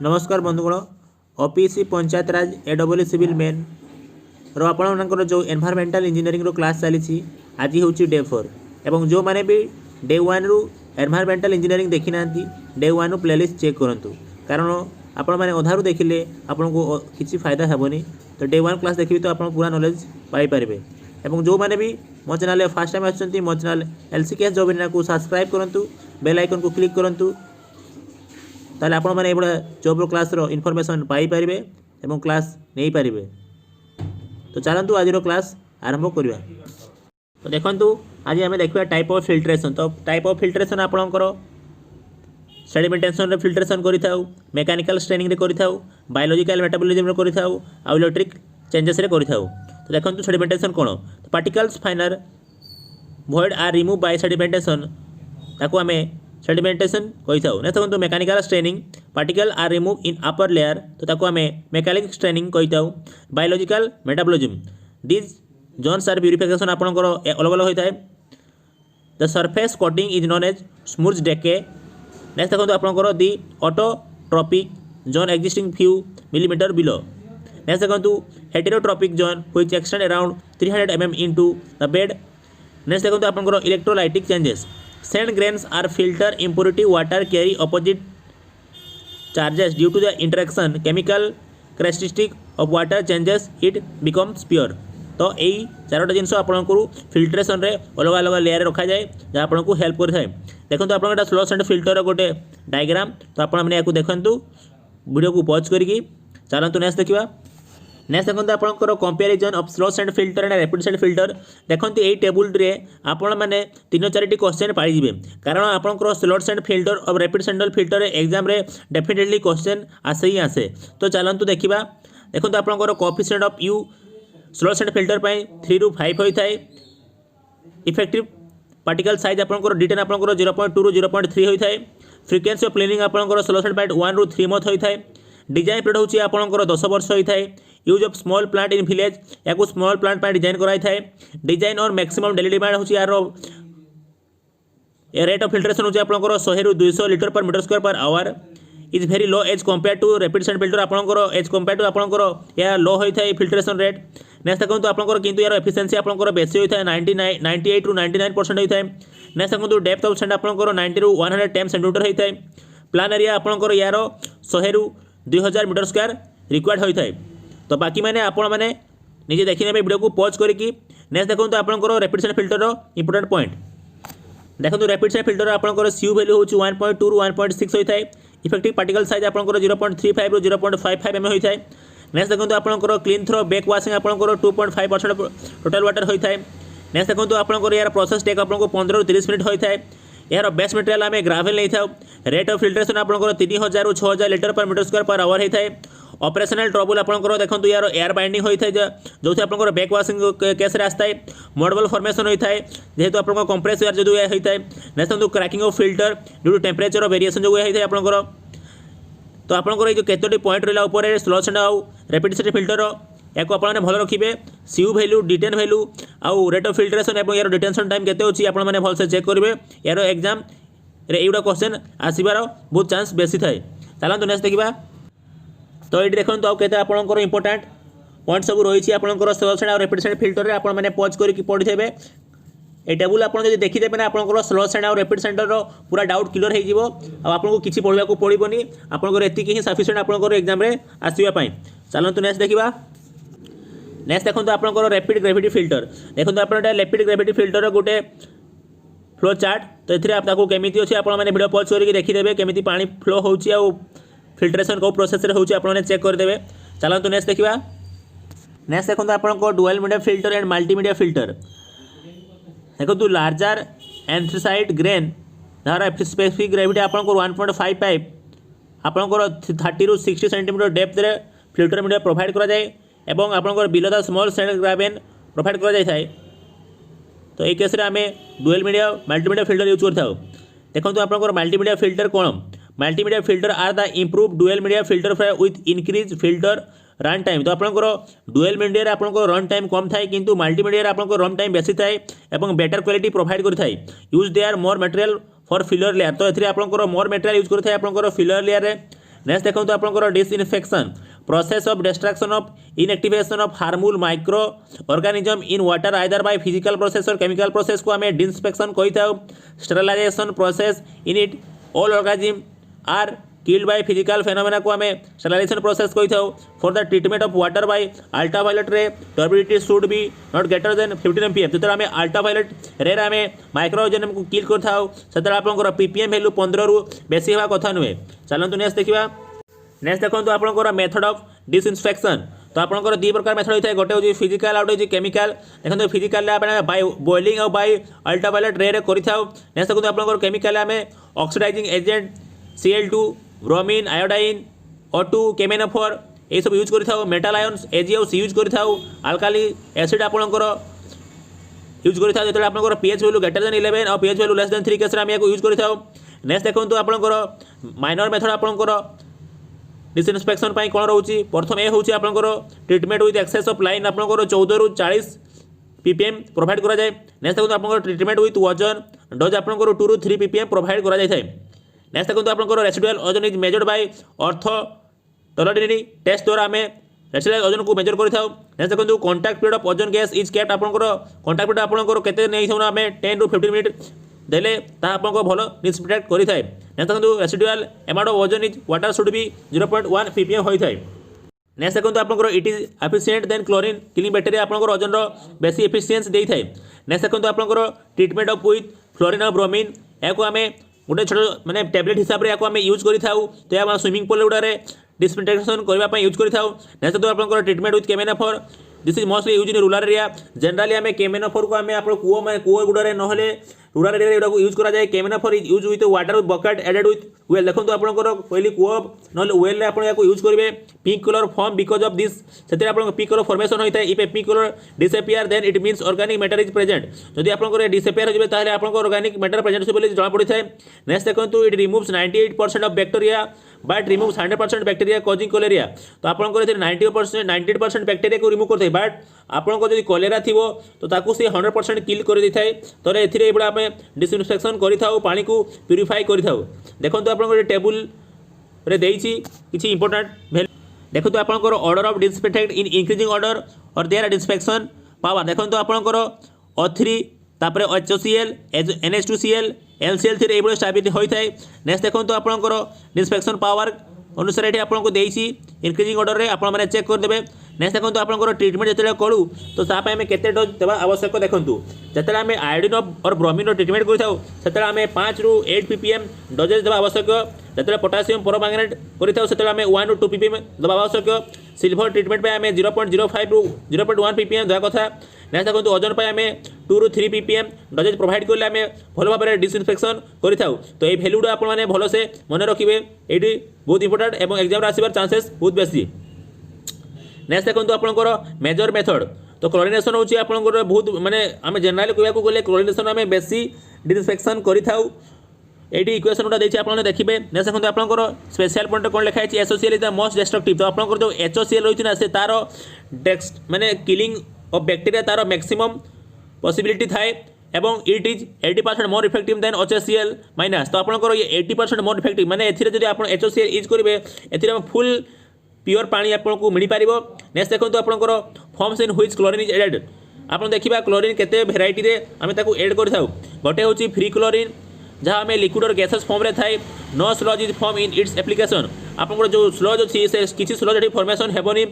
नमस्कार बंधुगण ओपीसी पंचायत राज एडब्ल्यू civil main रो आपणकर जो एनवायरमेंटल इंजीनियरिंग रो क्लास चली आज हूँ डे 4 एवं जो मैंने भी डे 1 रु एनवायरमेंटल इंजीनियरिंग देखी ना डे 1 रु प्लेलिस्ट चेक करूँ कारण आपण मैंने अधारू देखिले आपन को किसी फायदा हेनी तो डे 1 क्लास देखिए तो आप पूरा नॉलेज पाइपर एवं जो मैंने भी मो चैनल फर्स्ट टाइम आछंती मो चैनल एलसीकेएस जॉब इंडिया को सब्सक्राइब करूँ बेल आइकन को क्लिक करूँ ताले आपण मैंने ये जॉब क्लास इनफॉरमेशन पाई परिबे एवं क्लास नहीं पारिबे। तो चलतु आज क्लास आरंभ करवा। तो देखंतु आज आम देखा टाइप ऑफ फिल्ट्रेशन। तो टाइप ऑफ फिल्ट्रेशन आपणकर सेडिमेंटेशन रे फिल्ट्रेशन करिथाउ, मेकानिकल स्ट्रेनिंग रे करिथाउ, बायोलॉजिकल मेटाबॉलिज्म रे करिथाउ, आ इलेक्ट्रिक चेंजेस रे करिथाउ। तो देखंतु सेडिमेंटेशन कोन? तो particles finer void are remove by sedimentation ताको आमे सेडिमेंटेशन कही था। नेक्स्ट देखो mechanical straining particle are remove in upper layer तो ताको आमे मेकानिकल स्ट्रेनिंग कही था। Biological metabolism this zones are purification आपनकर अलग अलग होता है। The surface coating is known as smooth डेके। नेक्स्ट देखो आपनकर the autotrophic zone existing few millimeter below. Next देखो heterotrophic zone which extend around 300 mm into the bed. Next देखो आपनकर electrolytic changes sand grains are filter impurity water carry opposite charges due to the interaction chemical characteristic of water changes it becomes pure। तो यही चारोटा जिनस आपको filtration रे अलग अलग layer रखा जाए जहाँ आपको हेल्प करें। देखो आप स्लो एंड फिल्टर गोटे डायग्राम तो आपने देखु वीडियो को पॉज करके चलतु नेक्स्ट देखा। नेक्स्ट देखो आपंकर comparison of slow and filter and rapid sand filter. देखते यही टेबुल रे आपण मैंने 3-4 क्वेश्चन पाइबे कारण आपंकर स्लो एंड फिल्टर और रैपिड सेंड फिल्टर एग्जाम रे डेफिनेटली क्वेश्चन आसे ही आसे। तो चलतु देखा। देखो आपंकर coefficient of you slow and filter 3 ରୁ 5 होता है। इफेक्टिव पार्टिकल साइज आपंकर D10 आपंकर 0.2 ରୁ 0.3 होता है। फ्रिक्वेंसी ऑफ क्लीनिंग आपंकर स्लो एंड 1 ରୁ 3 मंथ होता है। डिजाइन पीरियड होची आपंकर 10 वर्ष होता है। Use of small plant in village या स्मॉल प्लांट पर डिजाइन कराई थाए। डिजाइन और मैक्सिमम डेली डिमांड होची यार रेट ऑफ फिल्ट्रेशन होची आपनकर 100 ରୁ 200 litre per metre square per hour is very low as compare to rapid sand filter. आपनकर एज कंपेयर टू आपनकर या लो होई थाए फिल्ट्रेशन रेट। नेक्स्ट देखो आपनकर किंतु यार एफिशिएंसी आपनकर बेसी होई थाए 98 ରୁ 99% होई थाए। नेक्स्ट देखो डेप्थ ऑफ सेंड आपनकर 90 ରୁ 110 सेंटीमीटर होई थाए। प्लान एरिया आपनकर यार 100 ରୁ 2000 मीटर स्क्वायर रिक्वायर्ड होई थाए। तो बाकी मैंने आपण मैंने निजे देखी ने वीडियो को पॉज करके नेक्स्ट देखो तो आपनकर rapid sand filter important point देखो। रैपिड सेंड फिल्टर आपनकर सीयू वैल्यू होची 1.2 ରୁ 1.6 होता है। इफेक्टिव पार्टिकल साइज आपनकर 0.35 ରୁ 0.55 mm होता है। नेक्स्ट देखो तो आपनकर क्लीन थ्रो बैक वाशिंग आपनकर 2.5% टोटल वाटर होता है। नेक्स्ट देखो तो आपनकर यार प्रोसेस टेक आपनको 15 ରୁ 30 मिनट होता है। यार बेस्ट मटेरियल आम ग्रावेल नहीं था। रेट ऑफ फिल्ट्रेशन आपनकर 3000 ରୁ 6000 litre per metre square per our होता है। ऑपरेशनल ट्रबल आपनकर देखो यार एयर बाइंडिंग होता है जो आपनकर बैक वाशिंग केस रे आस्ता है। मोडबल फॉर्मेशन होता है जेहेतु आपनकर कंप्रेस एयर जो होता है। नेक्स्ट देखो cracking of filter due to temperature variation जो होता है आपनकर। तो आपनकर ये केतोटी पॉइंट रहा ऊपर स्लो एंड आउ रैपिड सेंड फिल्टर या आपने भल रखिए। सीयू वैल्यू D10 वैल्यू आउ रेट ऑफ फिल्ट्रेशन और यार डिटेंशन टाइम केते होची आपण माने भल से चेक करेंगे। यार एग्जाम रे एटा क्वेश्चन आसीबार बहुत चांस बेसी थाए। चलतु नेक्स्ट देखा। तो ये देखो तो आते आपंकर इंपोर्टाट पॉइंट सब रही है स्लो सेंड और रैपिड सेंड फिल्टर आप पॉज करके पढ़ी थे। ये टेबुल आप देखीदेवे ना आपंकर स्लो सेंड और रैपिड सेंडर पूरा डाउट क्लियर हो आपको किसी पढ़ा पड़ोनी आपंकर एति ही सफिशिएंट आपंकर एग्जाम रे आसवाई। चलतु नेक्स्ट देखा। नेक्स्ट देखो आपंकर रैपिड ग्रेविटी फिल्टर देखो आप रैपिड ग्रेविटी फिल्टर गोटे फ्लो चार्ट। तो ये केमी अच्छे आपने वीडियो पॉज करके देखीदेवे केमी पानी फ्लो हो फिल्ट्रेशन को प्रोसेस होची आपने चेक करदेवे। चलतु नेक्स्ट देखा। नेक्स्ट देखो आपको dual media filter and multimedia filter देखो लार्जर एंथ्रासाइट ग्रेन जार स्पेसिफिक ग्रेविटी आपको 1.55 आपंकर 30 ରୁ 60 सेंटीमीटर डेप्थ रे फिल्टर मीडिया प्रोवाइड करा जाए एवं आपंकर below the small sand gravel provide करा जाए। तो ये केस आम dual media multimedia filter use करता। देखो आपंकर मल्टीमीडिया फिल्टर कौन? Multimedia filter are the improve dual media filter with increase filter run time. तो आपंकर डुअल मीडिया आपंकर रन टाइम कम थाए किंतु मल्टीमीडिया आपंकर रन टाइम बेसी थाए एवं बेटर क्वालिटी प्रोवाइड करथाए। Use their more material for filler layer. तो ये आपंकर मोर मटेरियल यूज करथाए आपंकर फिलर लेयर रे नेक्स्ट देखो आपंकर disinfection process of destruction of inactivation of harmful micro organism in water either by physical process और chemical process को आम डिसइनफेक्शन कही था। Sterilisation process in it all organism are killed by physical phenomena को आम sterilisation process कही था। For the treatment of water by ultraviolet ray turbidity should be not greater than 15 ppm। जो आम अल्ट्रावायलेट रे आम माइक्रो ऑर्गेनिज्म को किल कर था से आपंकर पीपीएम वैल्यू 15 रु बेसी होगा कथा नुहे। चलतु नेक्स्ट देखा। नेक्स्ट देखो आपंकर मेथड ऑफ डिसइनफेक्शन। तो आपंकर दी प्रकार मेथड होता है गोटे हूँ फिजिकल आउट हूँ केमिकल। देखो फिजिकल बाय बॉइलिंग और बाय अल्ट्रावायलेट रे कर। नेक्स्ट देखो आपंकर केमिकल आम oxidizing agent Cl2 bromine iodine O2 केमेनोफोर ये सब यूज कर मेटाल आयन्स Ag और C यूज कर अल्काली एसिड आपंकर यूज कर जो आपंकर pH वैल्यू ग्रेटर देन 11 और pH value less than 3 case आम यूज कर। नेक्स्ट देखो आपंकर माइनर मेथड आपंकर डिसइनफेक्शन कौन रोचे प्रथम ए हूँ आपंकर treatment with access of line आपंकर 14 रु 40 ppm प्रोवाइड करा जाए। नेक्स्ट देखो आपंकर ट्रीटमेंट विथ वजन डोज आपंकर 2 रु 3 ppm प्रोवाइड करा जाए। नेक्स्ट देखो आपंकर residual ozone is measured by orthotolidine test द्वारा आम रेसिडुअल ओजन को मेजर कर। नेक्स्ट देखो contact period of ozone gas is kept आपंकर कॉन्टैक्ट पीरियड आपंकर केते नहीं था आम 10 रु 15 मिनट देले आपको भल डिसइनफेक्ट करि थाए। नेक्स्ट देखो residual amount of ozone is water should be 0.1 ppm होता है। नेक्स्ट देखो आपंकर it is efficient than chlorine killing bacteria आपंकर ओजन रो बेसी एफिशिएंसी देई थाए। नेक्स्ट देखो आपंकर ट्रीटमेंट ऑफ विथ फ्लोरीन और ब्रोमीन या आम गोटे छोट माने टैबलेट हिसाब से आम यूज कर तो या स्विमिंग पूल गुड़े डिसइनफेक्शन करने यूज कर। नेक्स्ट देखो आपंकर treatment with K M N O four this is mostly used in rural area. Generally आम केमेनोफोर को आम आप कूओ गुड़े ना रूरल एरिया यूज करा जाए। K M N O four is used with water with bucket added with well. देखो आपंकर पहले कूओ ना वेल आप यूज करेंगे pink colour form because of this से पिंक कलर फॉर्मेशन होता है। If a pink colour disappear then it means organic matter is present. जब आपंकर डिसअपियर हो जाए आपंकर ऑर्गेनिक मैटर प्रेजेंट हो जना पड़ी है। नेक्स्ट देखो it removes 98% of bacteria but removes 100% bacteria causing cholerae. तो आपंकर 98% बैक्टीरिया को रिमूव करते बट आपंकर जब कोलेरा थी तो ताकू से 100% किल कर दे थाए। तो ये आम डिसइनफेक्शन कर पानी को प्यूरिफाई कर। देखो आपंकर टेबुल रे देइछि किछि इंपोर्टेंट वैल्यू। देखो आपंकर order of disinfect in increasing order और देयर डिसइनफेक्शन पावर। देखो आपंकर O3 तापर HCl NH2Cl LCl3 ये स्टेबिलिटी होता है। नेक्स्ट देखो आपंकर डिसइनफेक्शन पावर अनुसार ये आपको देइछि इंक्रीजिंग ऑर्डर रे आपण माने चेक कर देबे। नेक्स्ट देखो आपंकर ट्रीटमेंट जिते करूँ तो ताप आम केते डोज देवा आवश्यक। देखो जिते आम आयोडीन और ब्रोमीन ट्रीटमेंट करते आम 5 रु 8 ppm डोजेज देवा आवश्यक। जिते पोटासियम परमैंगनेट करते आम 1 रु 2 ppm देवा आवश्यक। सिल्वर ट्रीटमेंट पे आम 0.05 रु 0.1 ppm देवा कथा। नेक्स्ट देखो ओजन पे आम 2 रु 3 ppm डोजेज प्रोवाइड कले आम भल भाव में डिसइनफेक्शन कर। तो ये भैल्यूटा आप भल से मन रखिए ये बहुत इंपोर्टेंट और एग्जाम आसबार चांसेस बहुत बेसी। नेक्स्ट देखो आपंकर मेजर मेथड। तो क्लोरिनेशन होची आपंकर बहुत माने आम जनरली कहूँ गले क्लोरिनेशन आम बेसी डिसइनफेक्शन कर। ये इक्वेशन गुटा देखिए आपने देखिए। नेक्स्ट देखो आपंकर स्पेशल पॉइंट कौन लिखाई HCl is the most destructive. तो आपंकर जो HCl रही ना से तार माने किलिंग ऑफ बैक्टीरिया तार मैक्सिमम पॉसिबिलिटी थाए एवं it is 80% more effective than HCl minus. तो आपंकर ये 80% मोर इफेक्टिव माने एथि आप HCl यूज करेंगे ए फुल प्योर पानी आपको मिल पार। नेक्स्ट देखो आपंकर forms in which chlorine is added. आप देखा क्लोरीन केते भेराइटी रे आम एड कर। गोटे हूँ फ्री क्लोरीन जहाँ आम लिक्विड और गैसेस फॉर्म रे थाए। No sludge is form in its application. आपंकर जो स्लज अच्छी से किसी स्लज ये फॉर्मेशन हेबनी।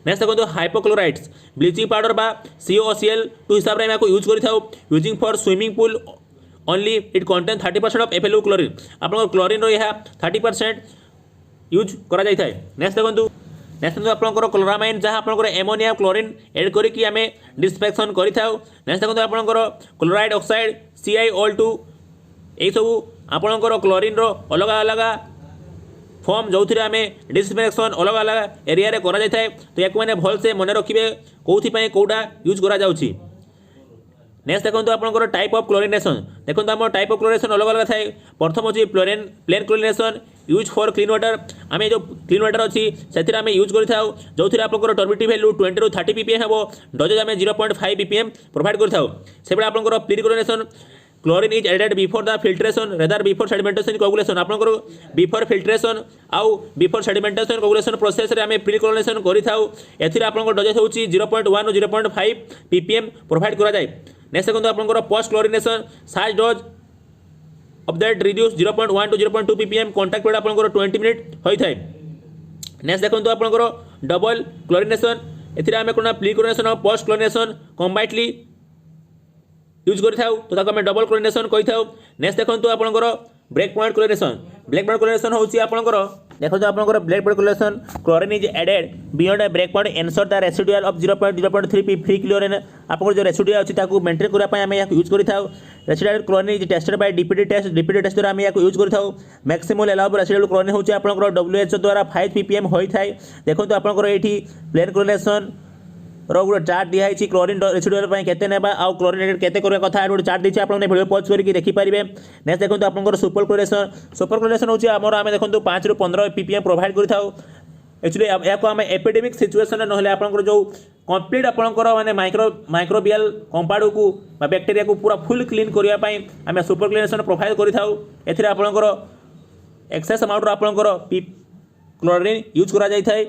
नेक्स्ट देखो हाइपोक्लोराइड्स ब्लीचिंग पाउडर बा COCl2 हिसाब से आम यूज कर using for swimming pool only it contain 30% of FeLO chlorine. आप क्लोरीन रहा 30% यूज करा जाय थाए। नेक्स्ट देखो आपंकर क्लोरामाइन जहाँ आपंकर एमोनिया क्लोरीन एड करिकी आम डिसइनफेक्शन कर। नेक्स्ट देखो आपंकर क्लोराइड ऑक्साइड CiO2 यही सब आपंकर क्लोरीन रो अलग अलग फॉर्म जो आम डिसइनफेक्शन अलग अलग एरिया रे करा जाय थाए। तो या मैंने भल से मन रखिए कौन कौटा यूज करा जाउछि। नेक्स्ट देखो आपंकर टाइप ऑफ क्लोरिनेशन। देखो आम टाइप ऑफ क्लोरिनेशन अलग अलग थाए। प्रथम अच्छी plain chlorination use for clean water. आम जो क्लीन वाटर अच्छी से आम यूज कर जो आपंकर टर्बिडिटी वैल्यू 20 रु 30 ppm हे डोजेज आम 0.5 ppm प्रोवाइड कर। से आपंकर pre chlorination chlorine is added before the filtration rather before sedimentation coagulation आपनकर बिफोर फिल्ट्रेशन आउ बिफोर सेडिमेंटेशन कोगुलेशन प्रोसेस रे आमे प्री क्लोरिनेशन करि थाउ एथिरे आपनकर डोजेज होची 0.1 और 0.5 ppm प्रोवाइड करा जाय नेक्स्ट देखंतु आपनकर post chlorination size dose of that reduce 0.1 to 0.2 ppm contact period आपनकर 20 मिनिट होई थाय नेक्स्ट देखंतु आपनकर डबल क्लोरिनेशन एथिरे आमे कोना प्री क्लोरिनेशन और पोस्ट क्लोरिनेशन कंबाइनली यूज करि थाउ तो ताको आमे डबल क्लोरिनेशन कहि थाउ नेक्स्ट देखंतु आपनकर ब्रेक पॉइंट क्लोरिनेशन होची आपनकर देखंतु आपनकर break point chlorination chlorine is added beyond a break point ensure the residual of 0.3 free chlorine आपनकर जो रेसिडुअल अछि ताको मेंटेन करिया पय आमे याको यूज करि थाउ residual chlorine is tested by D P T test द्वारा आमे याको यूज करि थाउ मैक्सिमम अलाउड रेसिडुअल क्लोरीन होची आपनकर WHO द्वारा 5 ppm होई थाय देखंतु आपनकर एठी प्लेन क्लोरिनेशन रो गुड चार्ट दिया है क्लोरीन रेसिडुअल पय केते नेबा आ क्लोरीन केते करबा कथा गुड चार्ट दिछि आपन वीडियो पॉज करके देखि परिबे नेक्स्ट देखंतु आपनकर सुपर क्लोरिनेशन होछि हमर आमे देखंतु 5 रु 15 ppm प्रोवाइड करि थाउ एक्चुअली याको आमे एपिडेमिक सिचुएशन नहले आपनकर जो कंप्लीट आपनकर माने माइक्रोबियल कंपाउंड को बा बैक्टीरिया को पूरा फुल क्लीन करिया पय आमे सुपर क्लोरिनेशन प्रोवाइड करि थाउ एथिरे आपनकर एक्सेस अमाउंट रो आपनकर क्लोरीन यूज करा जाय थाय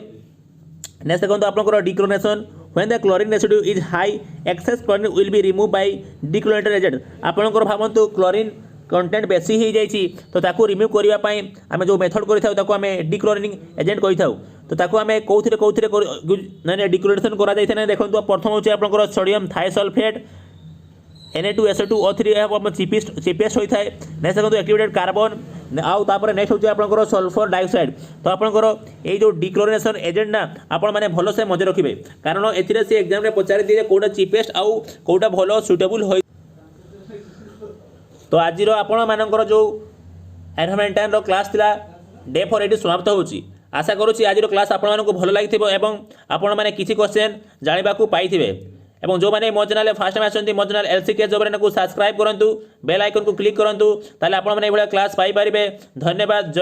नेक्स्ट देखंतु आपनकर डिक्लोरिनेशन when the chlorine residue is high excess chlorine will be removed by dechlorinated agent आपनकर भावंतु क्लोरीन कंटेंट बेसी ही जाइछि तो ताको रिमूव करिया पय आमे जो मेथड करि थाउ ताको आमे डिक्लोरिनिंग एजेंट कहि थाउ तो ताको आमे कोउथिरे नै डिक्लोरिनेशन करा जाय थाने देखंतु प्रथम होछि आपनकर सोडियम थाइसल्फेट Na2SO2O3 हम चीपेस्ट होई थाए नेक्स्ट देखंतु एक्टिवेटेड कार्बन आउ तापर नेक्स्ट होछि आपनकर सल्फर डाइऑक्साइड तो आपनकर ए जो डिक्लोरिनेशन एजेंट ना आपण माने भलो से मजे रखिबे कारण एथिरे से एग्जाम रे पचारि दिए कोडा चीपेस्ट आउ कोडा भलो सुटेबल होई तो आज रो आपण मानकर जो एनवायरनमेंटल रो क्लास थिला डे 4 एटी समाप्त होछि आशा करूछि आज रो क्लास आपण मानको भलो लागिथिबो एवं आपण माने किछि क्वेश्चन जानिबा को पाइथिबे एवं जो माने मो चैनल फर्स्ट टाइम आछंती मो चैनल एलसीके जोबरे को सब्सक्राइब करंतु बेल आइकन को क्लिक करंतु ताले आपण माने एबडा क्लास पाई परिबे धन्यवाद जय